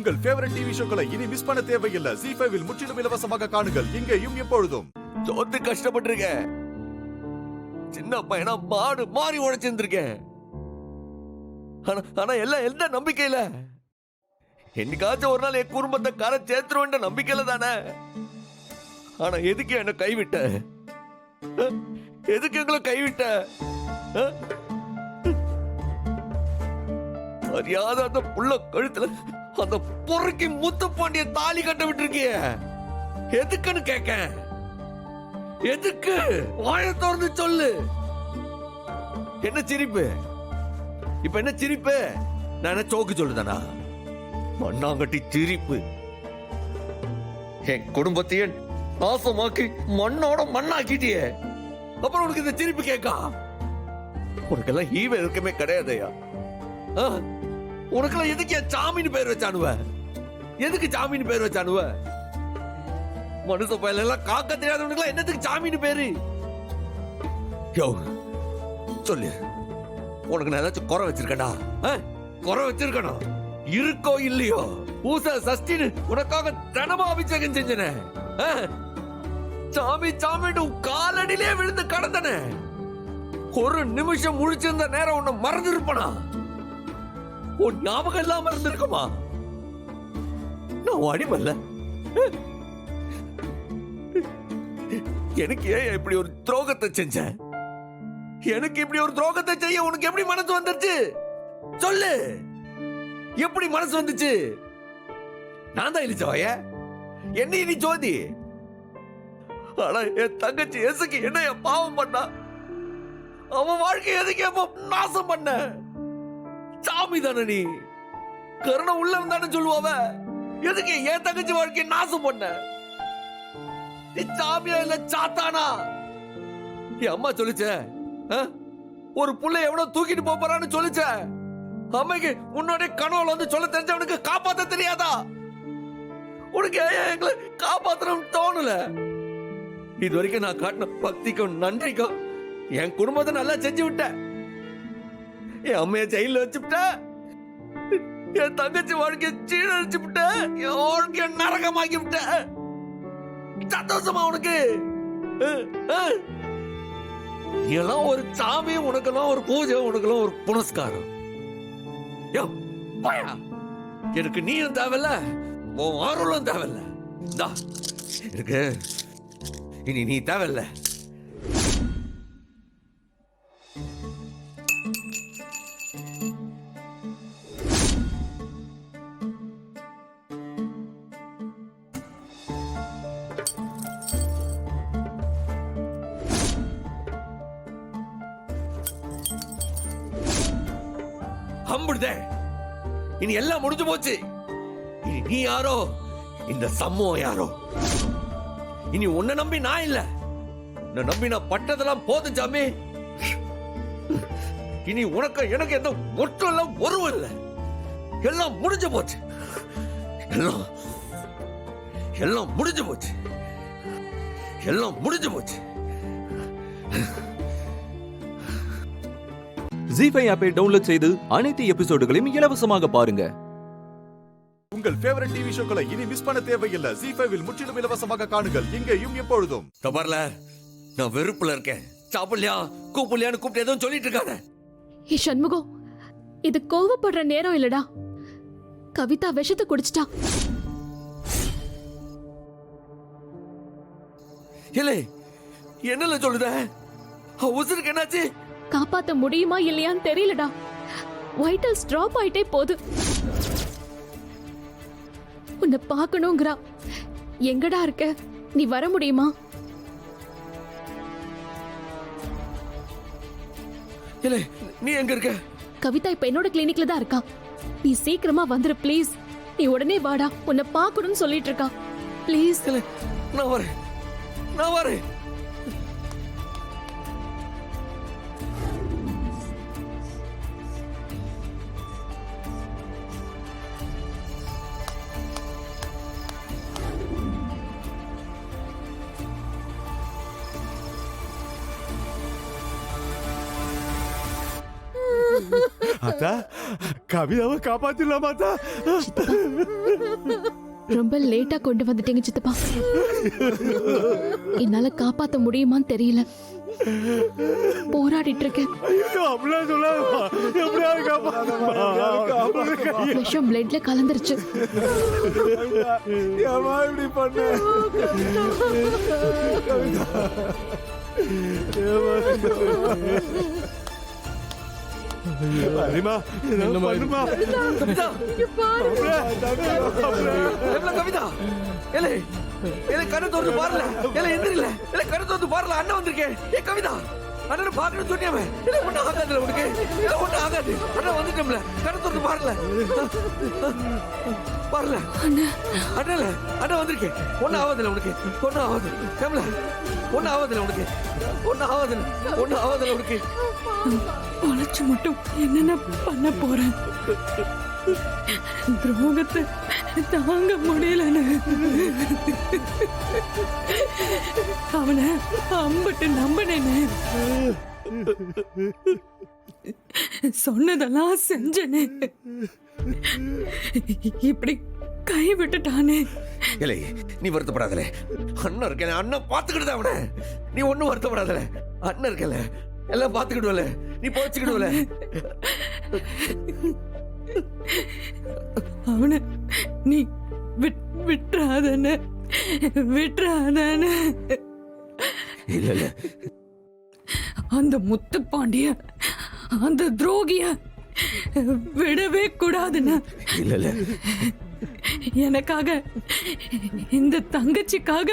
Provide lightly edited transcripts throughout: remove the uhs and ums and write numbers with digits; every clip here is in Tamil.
உங்கள் ஃபேவரட் டிவி ஷோக்களை இனி மிஸ் பண்ண தேவையில்லை. ZEE5 இல் முற்றிலும் இலவசமாக காணுங்கள். இங்கேயும் எப்பொழுதும். தோத்து கஷ்டப்பட்டிருக்கேன். சின்ன பையனா மாடு மாறி உழைச்சிருந்திருக்கேன். ஆனா எல்லாம் எந்த நம்பிக்கையில? என்னைக்காச்சும் ஒரு நாள் என் குடும்பத்தை கரை சேர்த்துருவேன்ற நம்பிக்கையில தானே. ஆனா எதுக்கு என்ன கைவிட்ட? எதுக்கு எங்களை கைவிட்ட? அறியாத அந்த புள்ள கழுத்துல அந்த பொறுக்கி முத்து பாண்டிய தாலி கட்ட விட்டுருக்கிய. எதுக்குன்னு கேட்க. எதுக்கு? வாய திறந்து சொல்லு. என்ன சிரிப்பு? இப்ப என்ன சிரிப்பு? நான் என்ன சோக்கு சொல்லுதானா? மண்ணாங்கட்டி சிரிப்பு. என் குடும்பத்தையே நாசமாக்கி மண்ணோட மண்ணாக்கிட்டியே. அப்புறம் உனக்கு இந்த சிரிப்பு கேட்கா? உனக்கெல்லாம் ஈவ இருக்கமே கிடையாதையா? உனக்கெல்லாம் எதுக்கு என் சாமின்னு பேர் வச்சானுவ? எதுக்கு சாமின்னு பேர் வச்சானுவ? மனுஷ பயில எல்லாம் காக்க தெரியாதவனுக்கு என்னத்துக்கு சாமின்னு பேரு? சொல்லு, உனக்கு நான் ஏதாச்சும் குறை வச்சிருக்கடா? குறை வச்சிருக்கணும் இருக்கோ இல்லையோ? பூச சஷ்டின்னு உனக்காக தினமும் அபிஷேகம் செஞ்சன. சாமி சாமிட்டு காலடியிலே விழுந்து கடந்தன. ஒரு நிமிஷம் முழிச்சிருந்த நேரம் உன்னை மறந்துருப்பனா? உன் ஞாபகம் இல்லாம இருந்திருக்குமா? நான் அடிமல்ல. எனக்கு ஏன் இப்படி ஒரு துரோகத்தை செஞ்ச? எனக்கு இப்படி ஒரு துரோகத்தை செய்ய உனக்கு எப்படி மனசு வந்துருச்சு? சொல்லு, எப்படி மனசு வந்துச்சு? நான் தான் இழிச்சவாய? என்ன நீ ஜோதி? ஆனா என் தங்கச்சி எசுக்கு என்ன பாவம் பண்ணா? அவன் வாழ்க்கை எதுக்கு எப்ப நாசம் பண்ண? சாமி தானே நீ? கருணை உள்ளவன் தானே சொல்லுவாவ. எதுக்கு என் தங்கச்சி வாழ்க்கையை நாசம் பண்ண? நீ சாமியா இல்ல சாத்தானா? என் அம்மா சொல்லிச்ச, ஒரு புள்ளை எவ்வளவு தூக்கிட்டு போறான்னு சொல்லிச்ச. அம்மைக்கு உன்னோட கனவுல வந்து சொல்ல தெரிஞ்சவனுக்கு காப்பாத்த தெரியாதா? உனக்கு எங்களை காப்பாத்தணும் தோணல. இது வரைக்கும் நான் காட்டின பக்திக்கும் நன்றிக்கும் என் குடும்பத்தை நல்லா செஞ்சு விட்ட. என் அம்மைய ஜெயில வச்சுட்ட. என் தங்கச்சி வாழ்க்கைய சீரழிச்சு விட்ட. என் வாழ்க்கைய நரகமாக்கி விட்ட. சந்தோஷமா உனக்கு? எல்லாம் ஒரு சாமி, உனக்கெல்லாம் ஒரு பூஜை, உனக்கெல்லாம் ஒரு புனஸ்காரம். எனக்கு நீயும் தேவையில்ல, உன் ஆர்வலும் தேவையில்ல. இருக்கு இனி நீ தேவையில்ல. இனி எல்லாம் முடிஞ்சு போச்சு. இனி நீ யாரோ, இந்த சமூகம் யாரோ. இனி உன்னை நம்பி நான் இல்ல. உன்னை நம்பி நான் பட்டதெல்லாம் போதும் சாமி. இனி உனக்கு எனக்கு எந்த ஒட்டும் எல்லாம் ஒருவம் இல்லை. எல்லாம் முடிஞ்சு போச்சு. எல்லாம் எல்லாம் முடிஞ்சு போச்சு. எல்லாம் முடிஞ்சு போச்சு. ZEE5 ஆப்பை டவுன்லோட் செய்து அனைத்து எபிசோடுகளையும் இலவசமாக பாருங்க. உங்கள் ஃபேவரட் டிவி ஷோக்களை இனி மிஸ் பண்ண தேவையில்லை. ZEE5 இல் முற்றிலும் இலவசமாக காணுங்கள். இங்கேயும் எப்பொழுதும். தபார்ல நான் வெறுப்புல இருக்கேன். சாப்பிடலையா கூப்பிடலையான்னு கூப்பிட்டு எதுவும் சொல்லிட்டு இருக்காத. ஏ சண்முகம், இது கோவப்படுற நேரம் இல்லடா. கவிதா விஷத்தை குடிச்சிட்டா. இல்லை என்னல சொல்லுத? உசுருக்கு என்னாச்சு? காப்பாத்த முடியுமா இல்லையான்னு தெரியலடா. வைட்டல்ஸ் டிராப் ஆயிட்டே போகுது. உன்னை பார்க்கணுங்கிறா. எங்கடா இருக்க? நீ வர முடியுமா? இல்லை நீ எங்க இருக்க? கவிதா இப்ப என்னோட கிளினிக்ல தான் இருக்கா. நீ சீக்கிரமா வந்துரு ப்ளீஸ். நீ உடனே வாடா, உன்னை பார்க்கணும்னு சொல்லிட்டு இருக்கா. ப்ளீஸ். நான் வரேன், நான் வரேன். அத்தா, கவிதாவை காப்பாத்திடலாமா அத்தா? ரொம்ப லேட்டா கொண்டு வந்துட்டீங்க சித்தப்பா. என்னால காப்பாத்த முடியுமான்னு தெரியல. போராடிட்டு இருக்கேன். விஷம் பிளட்ல கலந்துருச்சு. இப்படி பண்ண அரிமா பண்ணுமா கவிதா எவ்வளவு கவிதா ஏலே ஏலே கண்ணு திறந்து பாருல ஏலே எந்திரல ஏலே கண்ணு திறந்து பாருல அண்ணன் வந்திருக்கேன் ஏ கவிதா அண்ணன் பாக்கணும் சொன்னியாமே ஏலே ஒண்ணு ஆகாதுல உனக்கு ஏலே ஒண்ணு ஆகாது அண்ணன் வந்துட்டோம்ல கண்ணு திறந்து பாருல பாருல அண்ணன் அண்ணன் வந்திருக்கேன் ஒண்ணு ஆகாதுல உனக்கு ஒண்ணு ஆகாது கேமல ஒண்ணு ஆகாதுல உனக்கு ஒண்ணு ஆகாதுல உனக்கு உழைச்சு மட்டும் என்னென்ன பண்ண போறேன். துரோகத்தை தாங்க முடியலன்னு அவனை அம்பட்டு நம்பினேன்னு சொன்னதெல்லாம் செஞ்சனே, இப்படி கை விட்டுட்டானே. ஏலே நீ வருத்தப்படாதல, அண்ணன் இருக்கல, அண்ணன் பாத்துக்கிட்டு அவனை. நீ ஒண்ணும் வருத்தப்படாதல, அண்ணன் இருக்கல, எல்லாம் பாத்துக்கிடுவல, நீ போச்சுக்கிடுவல. அவனை நீ விட்டுறாதன விட்டுறாதன. இல்ல இல்ல, அந்த முத்துப்பாண்டிய அந்த துரோகிய விடவே கூடாதுன்னு. இல்ல இல்ல, எனக்காக இந்த தங்கச்சிக்காக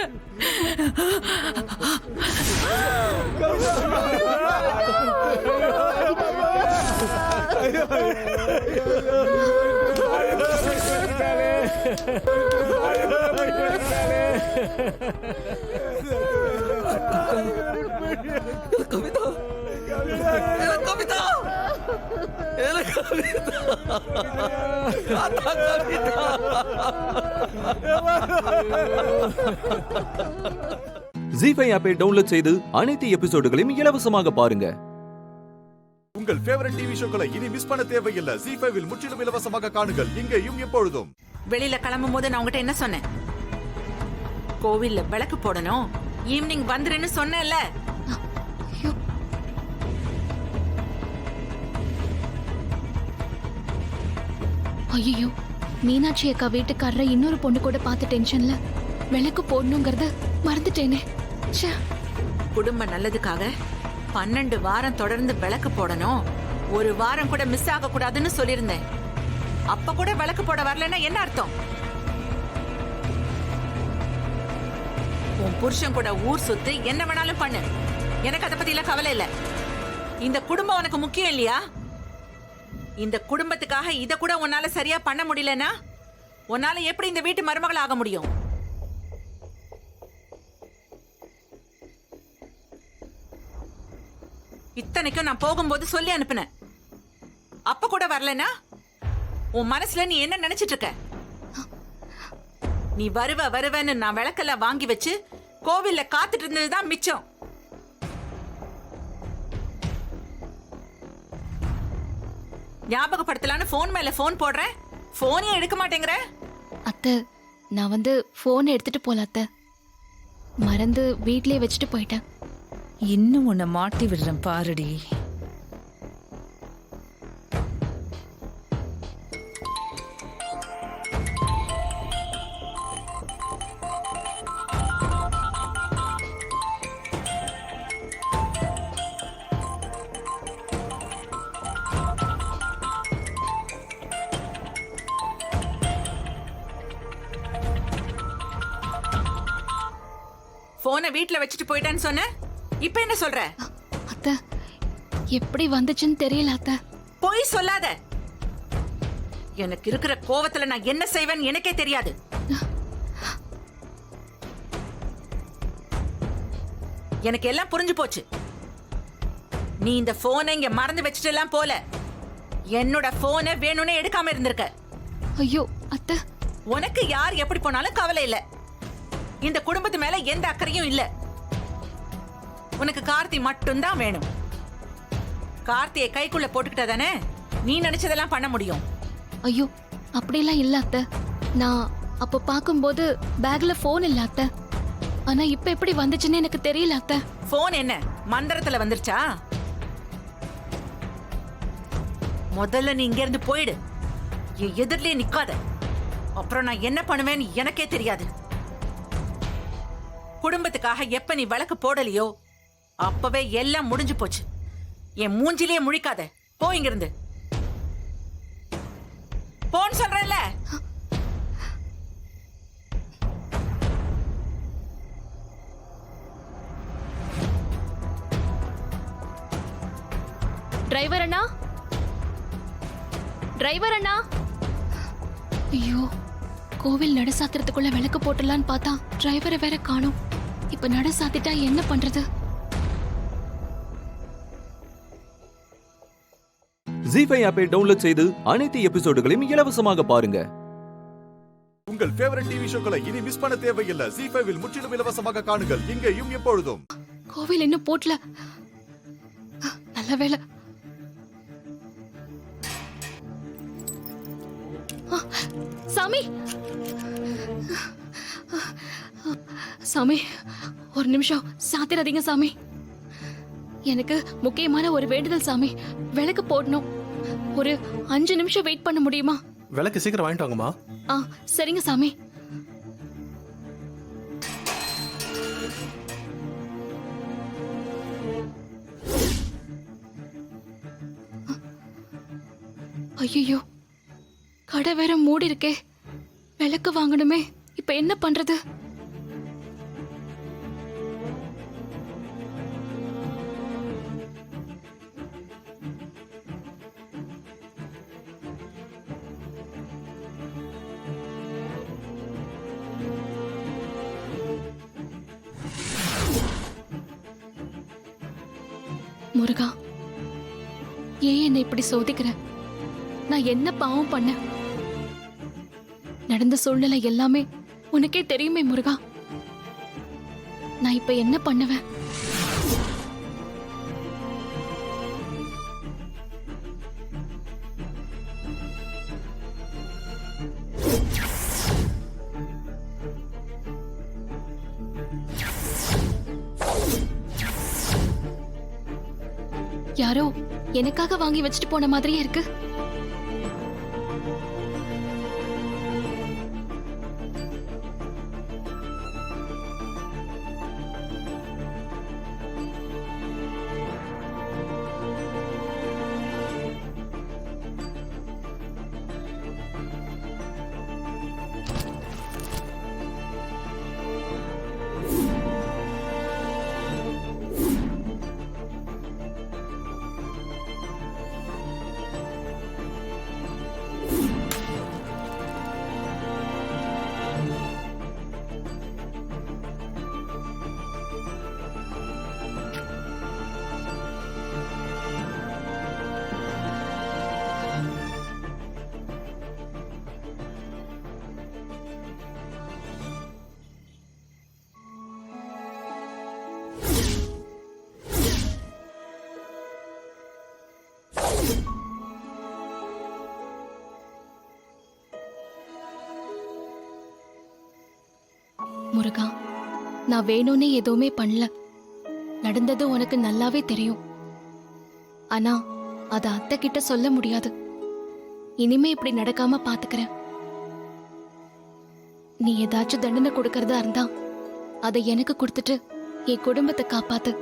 கவிதா கவிதா ஜி5 ஆப்பை டவுன்லோட் செய்து அனைத்து எபிசோடுகளையும் இலவசமாக பாருங்க. உங்கள் ஃபேவரட் டிவி ஷோக்களை இனி மிஸ் பண்ண தேவையில்லை. ஜி5 முற்றிலும் இலவசமாக காணுங்கள், இங்கேயும் எப்பொழுதும். வெளியில கிளம்பும் போது நான் உங்ககிட்ட என்ன சொன்னேன்? கோவில்ல விளக்கு போடணும், ஈவினிங் வந்துருன்னு சொன்னேன்ல. ஐயோ, மீனாட்சி அக்கா வீட்டுக்காரரை இன்னொரு பொண்ணு கூட பார்த்த டென்ஷன்ல விளக்கு போடணுங்கிறத மறந்துட்டேனே. ச்சே. குடும்ப நல்லதுக்காக 12 வாரம் தொடர்ந்து விளக்கு போடணும், ஒரு வாரம் கூட மிஸ் ஆக கூடாதுன்னு சொல்லியிருந்தேன். அப்ப கூட விளக்கு போட வரலன்னா என்ன அர்த்தம்? உன் புருஷன் கூட ஊர் சுத்து என்ன வேணாலும் பண்ணு, எனக்கு அதை பத்தி எல்லாம் கவலை இல்ல. இந்த குடும்பம் உனக்கு முக்கியம் இல்லையா? இந்த குடும்பத்துக்காக இத கூட உன்னால சரியா பண்ண முடியலன்னா உன்னால எப்படி இந்த வீட்டு மருமகள் ஆக முடியும்? இத்தனைக்கும் நான் போகும்போது சொல்லி அனுப்புனேன். அப்ப கூட வரலனா உன் மனசுல நீ என்ன நினைச்சிட்டு இருக்க? நீ வருவன்னு நான் விளக்கெல்லாம் வாங்கி வச்சு கோவில்ல காத்துட்டு இருந்ததுதான் மிச்சம். ஞாபகப்படுத்தலான்னு போன் மேல போன் போடுறேன், போனே எடுக்க மாட்டேங்கிற. அத்தை, நான் போன் எடுத்துட்டு போல அத்தை, மறந்து வீட்லயே வச்சுட்டு போயிட்டேன். இன்னும் உன்னை மாட்டி விடுறேன் பாருடி. போனை வீட்ல வச்சுட்டு போயிட்டான்னு சொன்ன, இப்ப என்ன சொல்ற? அத்தை, எப்படி வந்துச்சுன்னு தெரியல அத்தை. போய் சொல்லாத. எனக்கு இருக்கிற கோவத்துல நான் என்ன செய்வேன் எனக்கே தெரியாது. எனக்கு எல்லாம் புரிஞ்சு போச்சு. நீ இந்த போனை இங்க மறந்து வச்சுட்டு எல்லாம் போல, என்னோட போனை வேணும்னே எடுக்காம இருந்திருக்க. ஐயோ அத்தை, உனக்கு யார் எப்படி போனாலும் கவலை இல்ல, இந்த குடும்பத்து மேல எந்த அக்கறையும் இல்ல. உனக்கு கார்த்தி மட்டும்தான் வேணும். கார்த்தியை கைக்குள்ள போட்டுக்கிட்டதானே நீ நினைச்சதெல்லாம் பண்ண முடியும். ஐயோ அப்படியெல்லாம் இல்ல அத்தை. நான் அப்ப பாக்கும்போது பேக்ல போன் இல்ல அத்தை. ஆனா இப்ப எப்படி வந்துச்சுன்னு எனக்கு தெரியல அத்தை. போன் என்ன மந்திரத்துல வந்துருச்சா? முதல்ல நீ இங்க இருந்து போயிடு. என் எதிரிலே நிக்காத. அப்புறம் நான் என்ன பண்ணுவேன்னு எனக்கே தெரியாது. குடும்பத்துக்காக எப்ப நீ விளக்கு போடலையோ அப்பவே எல்லாம் முடிஞ்சு போச்சு. என் மூஞ்சிலேயே முழிக்காத. போ இங்க இருந்து. போன்னு சொல்றேன்ல. டிரைவர் அண்ணா, டிரைவர் அண்ணா. ஐயோ, கோவில் நட சாத்திரத்துக்குள்ள விளக்கு போட்டுடலான்னு பார்த்தா டிரைவரை வேற காணோம். இப்ப நட சாத்திட்டா என்ன பண்றது? ஜி5 ஆப்பை டவுன்லோட் செய்து அனைத்து எபிசோடுகளையும் இலவசமாக பாருங்க. உங்கள் ஃபேவரட் டிவி ஷோக்களை இனி மிஸ் பண்ண தேவையில்லை. ஜி5வில் முற்றிலும் இலவசமாக காணுங்கள் இங்கேயும் எப்பொழுதும். கோவில் இன்னும் போட்டல. நல்ல வேளை. சாமி, சாமி ஒரு நிமிஷம் சாத்திராதீங்க சாமி. எனக்கு முக்கியமான ஒரு வேண்டுதல் சாமி. விளக்கு போடணும். ஒரு 5 நிமிஷம் வெயிட் பண்ண முடியுமா? விளக்கு சீக்கிரம் வாங்கிட்டு வாங்கம்மா. சரிங்க சாமி. ஐயோ, கடை வேற மூடி இருக்கே. விளக்கு வாங்கணுமே. இப்ப என்ன பண்றது? முருகா, ஏன் என்னை இப்படி சோதிக்கிற? நான் என்ன பாவம் பண்ண? நடந்த சூழ்நிலை எல்லாமே உனக்கே தெரியுமே முருகா. நான் இப்ப என்ன பண்ணுவேன்? யாரோ எனக்காக வாங்கி வச்சுட்டு போன மாதிரியே இருக்கு. முருகா, நான் வேணும்னே எதுவுமே பண்ணல. நடந்தது உனக்கு நல்லாவே தெரியும். ஆனா அத அத்தை கிட்ட சொல்ல முடியாது. இனிமே இப்படி நடக்காம பாத்துக்கிறேன். நீ ஏதாச்சும் தண்டனை கொடுக்கறதா இருந்தா அதை எனக்கு கொடுத்துட்டு என் குடும்பத்தை காப்பாத்து.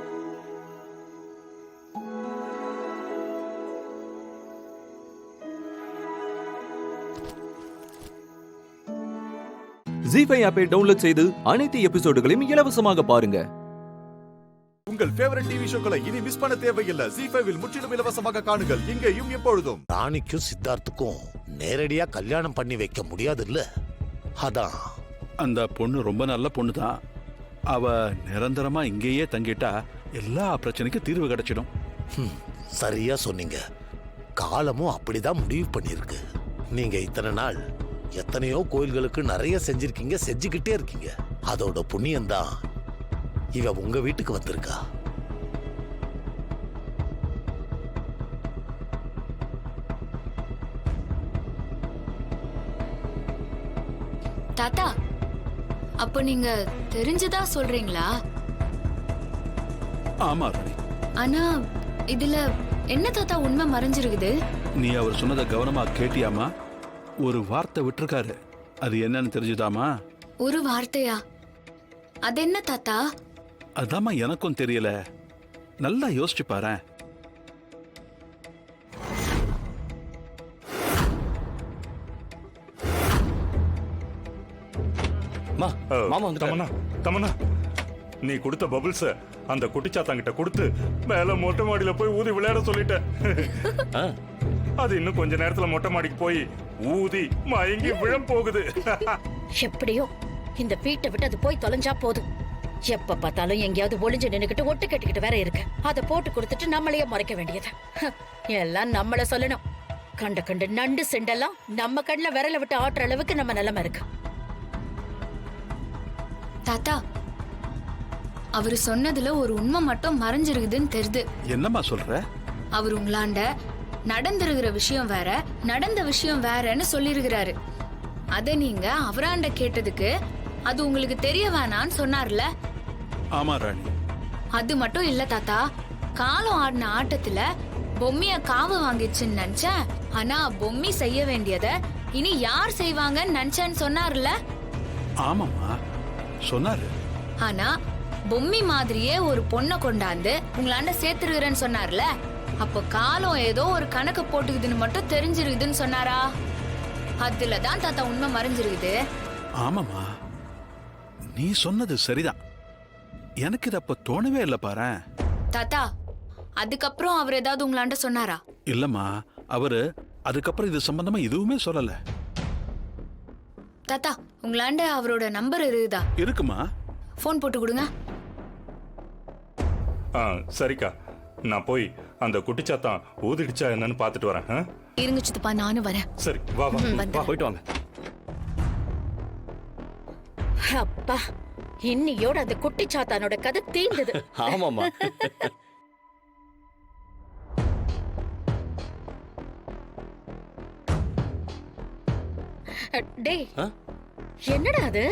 ஜி5 ஆப்பை டவுன்லோட் செய்து அனைத்து எபிசோடுகளையும் இலவசமாக பாருங்க. உங்கள் ஃபேவரட் டிவி ஷோக்களை இனி மிஸ் பண்ண தேவையில்லை. ஜி5வில் முற்றிலும் இலவசமாக காணுங்கள் இங்கேயும் எப்பொழுதும். ராணிக்கும் சித்தார்த்துக்கும் நேரடியா கல்யாணம் பண்ணி வைக்க முடியாது இல்ல? அதான் அந்த பொண்ணு ரொம்ப நல்ல பொண்ணு தான். அவ நிரந்தரமா இங்கேயே தங்கிட்டா எல்லா பிரச்சனைக்கும் தீர்வு கிடைச்சிடும். சரியா சொன்னீங்க. காலமும் அப்படிதான் முடிவு பண்ணிருக்கு. நீங்க இத்தனை நாள் எத்தனையோ கோயில்களுக்கு நிறைய செஞ்சிருக்கீங்க, செஞ்சுக்கிட்டே இருக்கீங்க. அதோட புண்ணியம்தான் இவ உங்க வீட்டுக்கு வந்திருக்கா. தாத்தா, அப்போ நீங்க தெரிஞ்சதா சொல்றீங்களா? ஆமா ராணி, ஆனா இதுல என்ன தாத்தா உண்மை மறைஞ்சிருக்குது? நீ அவர் சொன்னதை கவனமா கேட்டியாமா? ஒரு வார்த்தை விட்டுருக்காரு, அது என்னன்னு தெரிஞ்சுதாமா? ஒரு வார்த்தையா? அது என்ன தாத்தா? அதாம்மா எனக்கும் தெரியல, நல்லா யோசிச்சு பாரேன். மாமா வந்து தமனா தமனா, நீ கொடுத்த பபிள்ஸ அந்த குட்டிச்சாத்தாங்கிட்ட கொடுத்து மேல மொட்டை மாடியில போய் ஊதி விளையாட சொல்லிட்டேன். அது இன்னும் கொஞ்ச நேரத்துல மொட்டை மாடிக்கு போய் ஊதி மயங்கி விழம் போகுது. எப்படியோ இந்த வீட்டை விட்டு அது போய் தொலைஞ்சா போதும். எப்ப பார்த்தாலும் எங்கேயாவது ஒளிஞ்சு நின்னுக்கிட்டு ஒட்டு கட்டிக்கிட்டு வேற இருக்கு. அதை போட்டு கொடுத்துட்டு நம்மளையே மறைக்க வேண்டியது. எல்லாம் நம்மள சொல்லணும். கண்ட கண்டு நண்டு செண்டெல்லாம் நம்ம கண்ணுல விரல விட்டு ஆட்டுற அளவுக்கு நம்ம நிலைமை இருக்கு. தாத்தா, அவரு சொன்னதுல ஒரு உண்மை மட்டும் மறைஞ்சிருக்குதுன்னு தெரியுது. என்னம்மா சொல்ற? அவர் உங்களாண்ட நடந்திருக்கிற விஷயம் வேற, நடந்த விஷயம் வேறன்னு சொல்லிருக்கிறாரு. அத நீங்க அவராண்ட கேட்டதுக்கு அது உங்களுக்கு தெரிய வேணான்னு சொன்னார்ல. ஆமா ராணி. அது மட்டும் இல்ல தாத்தா, காலம் ஆடின ஆட்டத்துல பொம்மிய காவு வாங்கிச்சுன்னு நினைச்சேன். ஆனா பொம்மி செய்ய வேண்டியத இனி யார் செய்வாங்கன்னு நினைச்சேன்னு சொன்னார்ல. ஆமாமா சொன்னாரு. ஆனா பொம்மி மாதிரியே ஒரு பொண்ணை கொண்டாந்து உங்களாண்ட சேர்த்துருக்கிறேன்னு சொன்னார்ல. அப்போ காலம் ஏதோ ஒரு கணக்கு போட்டுக்குதுன்னு மட்டும் தெரிஞ்சிருக்குதுன்னு சொன்னாரா? அதுலதான் தாத்தா உண்மை மறைஞ்சிருக்குது. ஆமாமா, நீ சொன்னது சரிதான். எனக்கு இது அப்ப தோணவே இல்லை பாரு. தாத்தா, அதுக்கப்புறம் அவர் ஏதாவது உங்களாண்ட சொன்னாரா? இல்லம்மா, அவரு அதுக்கப்புறம் இது சம்பந்தமா எதுவுமே சொல்லல. தாத்தா, உங்களாண்ட அவரோட நம்பர் இருக்குதா? இருக்குமா? போன் போட்டு கொடுங்க. சரிக்கா, நான் போய் அந்த குட்டிச்சாத்தான் ஊதிடுச்சா என்னன்னு பாத்துட்டு வரேன். இருங்க சித்தப்பா, நானும் வரேன். சரி, வா வா வந்தேன். போயிட்டு வாங்க. அப்பா, இன்னியோட அந்த குட்டிச்சாத்தானோட கதை தீர்ந்தது. ஆமாமா. டேய், என்னடா அது?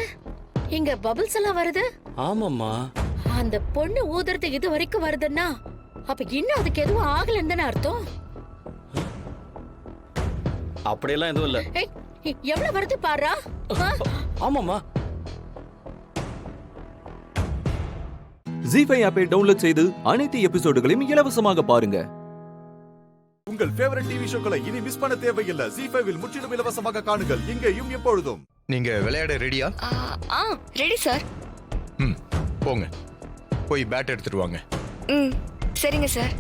இங்க பபிள்ஸ் எல்லாம் வருது. ஆமாமா, அந்த பொண்ணு ஊதுறது இது வரைக்கும் வருதுன்னா அப்ப இன்னும் அதுக்கு எதுவும் ஆகலன்னு தானே அர்த்தம்? அப்படியெல்லாம் எதுவும் இல்ல. ஏய், எவ்வளவு வருது பாரா. ஆமாமா. ஜி5 ஆப்பை டவுன்லோட் செய்து அனைத்து எபிசோடுகளையும் இலவசமாக பாருங்க. உங்கள் ஃபேவரட் டிவி ஷோக்களை இனி மிஸ் பண்ண தேவையில்லை. ஜி5ல் முற்றிலும் இலவசமாக காணுங்கள், இங்கேயும் எப்பொழுதும். நீங்க விளையாட ரெடியா? Ready sir. போங்க, போய் பேட் எடுத்துட்டு வாங்க. சரிங்க சார்.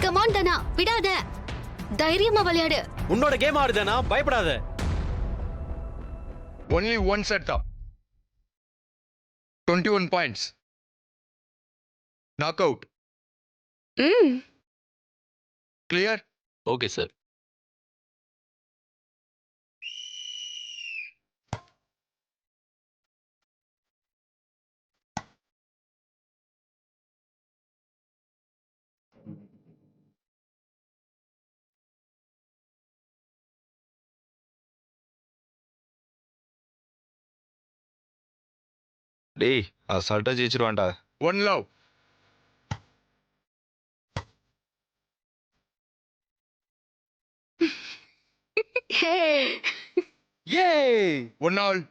கமான் தானா, விடாத. தைரியமா விளையாடு. உன்னோட கேம் ஆடுதானா, பயப்படாத. Only one set up. 21 points. Knockout. Clear? Okay sir. டேய் அசால்ட்டா ஜெயிச்சிருவான்டா. One love. One all.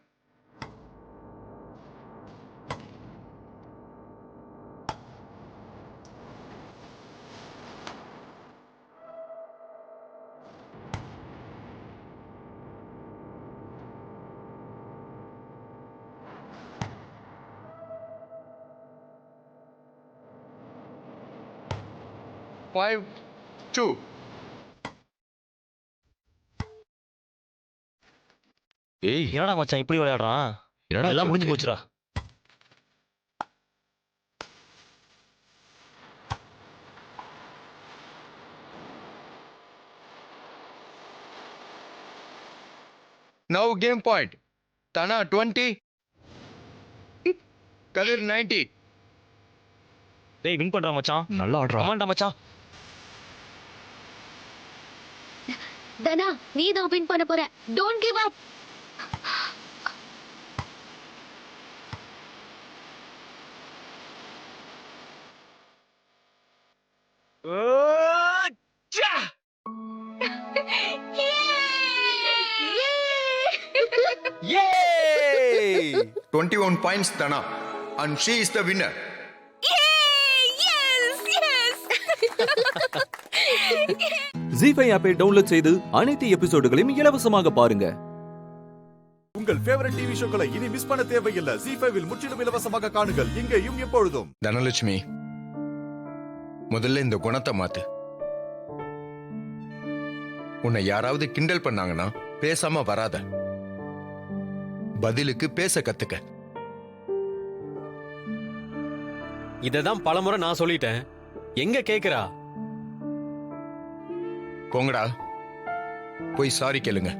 Five, two. ஏய் என்னடா மச்சான் இப்படி விளையாடுறான்? எல்லாம் முடிஞ்சு போச்சுடா. Now game point. Tana 20. Kadir 90. டேய் வின் பண்றா மச்சான். நல்லா ஆடுறா. ஆமாண்டா மச்சான். தனா நீ தான் வின் பண்ண போற. Don't give up. Yay! 21 points Tana. And she is the winner. ஜி5 ஆப்பை டவுன்லோட் செய்து அனைத்து எபிசோடுகளையும் இலவசமாக பாருங்க. உங்கள் ஃபேவரட் டிவி ஷோக்களை இனி மிஸ் பண்ண தேவையில்லை. ஜி5ல் முற்றிலும் இலவசமாக காணுங்கள் இங்கேயும் எப்பொழுதும். தனலட்சுமி, முதல்ல இந்த குணத்தை மாத்து. உன்னை யாராவது கிண்டல் பண்ணாங்கன்னா பேசாம வராத. பதிலுக்கு பேச கத்துக்க. இததான் பலமுறை நான் சொல்லிட்டேன். எங்க கேக்குறா? கோங்கடா போய் சாரி கேளுங்க.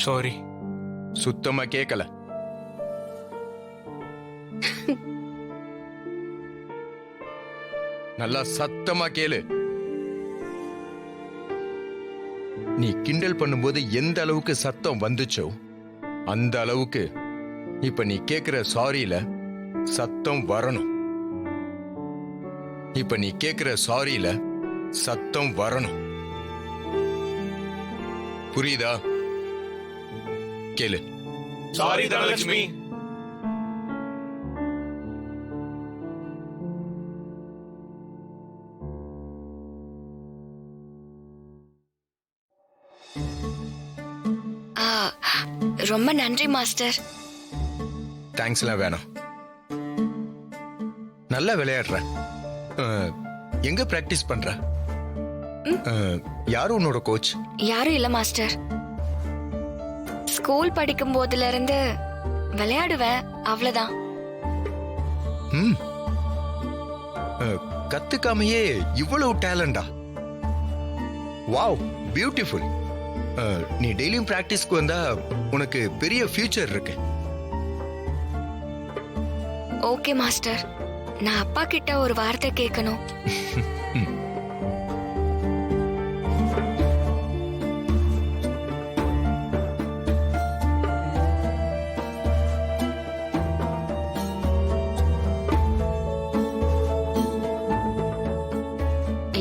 சாரி, சுத்தமா கேட்கல. நல்லா சத்தமா கேளு. நீ கிண்டல் பண்ணும்போது எந்த அளவுக்கு சத்தம் வந்துச்சோ அந்த அளவுக்கு இப்ப நீ கேக்குற சாரியில சத்தம் வரணும். இப்ப நீ கேக்குற சாரியில சத்தம் வரணும். புரியுதா? கேளு. சாரி தனலட்சுமி. ரொம்ப நன்றி மாஸ்டர். தேங்க்ஸ்லாம் வேணாம். நல்லா விளையாடுற. எங்க பிராக்டிஸ் பண்ற? யாரு உன்னோட கோச்? யாரும் இல்ல மாஸ்டர். ஸ்கூல் படிக்கும் போதுல இருந்து விளையாடுவேன், அவ்வளவுதான். கத்துக்காமையே இவ்வளவு டேலண்டா? Wow, beautiful. நீ டெய்லியும் பிராக்டிஸ்க்கு வந்தா உனக்கு பெரிய ஃபியூச்சர் இருக்கு. ஓகே மாஸ்டர், நான் அப்பா கிட்ட ஒரு வார்த்தை கேட்கணும்.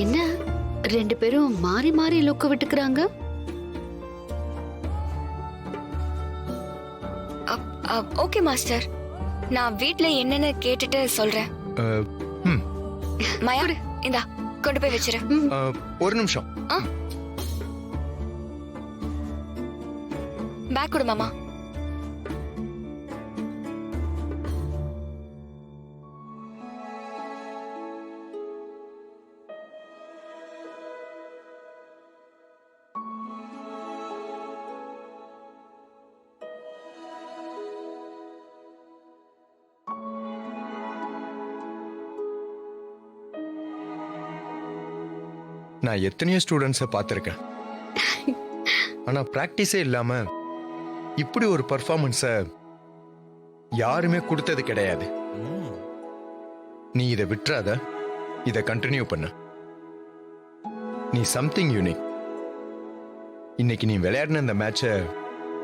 என்ன ரெண்டு பேரும் மாறி மாறி லுக்க விட்டுக்கிறாங்க? ஓகே மாஸ்டர், நான் வீட்ல என்னன்னு கேட்டுட்டு சொல்றேன். மயா, இந்தா கொண்டு போய் வச்சிரு. ஒரு நிமிஷம். பேக் கொடு மாமா. நான் எத்தனையோ ஸ்டூடெண்ட்ஸை பார்த்துருக்கேன். ஆனா பிராக்டிஸே இல்லாம இப்படி ஒரு பர்ஃபார்மன்ஸை யாருமே கொடுத்தது கிடையாது. நீ இதை விட்டுறாத, இதை கண்டினியூ பண்ணு. நீ சம்திங் யூனிக். இன்னைக்கு நீ விளையாடின இந்த மேட்சை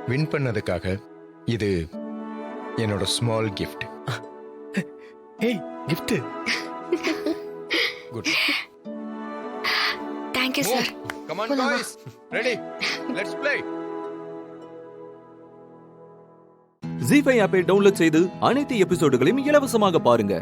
வின் பண்ணதுக்காக இது என்னோட ஸ்மால் கிஃப்ட். ஏய் gift. Good. Thank you sir. Come on boys, ready, let's play. ZEE5 ஆப்பை டவுன்லோட் செய்து அனைத்து எபிசோடுகளையும் இலவசமாக பாருங்க.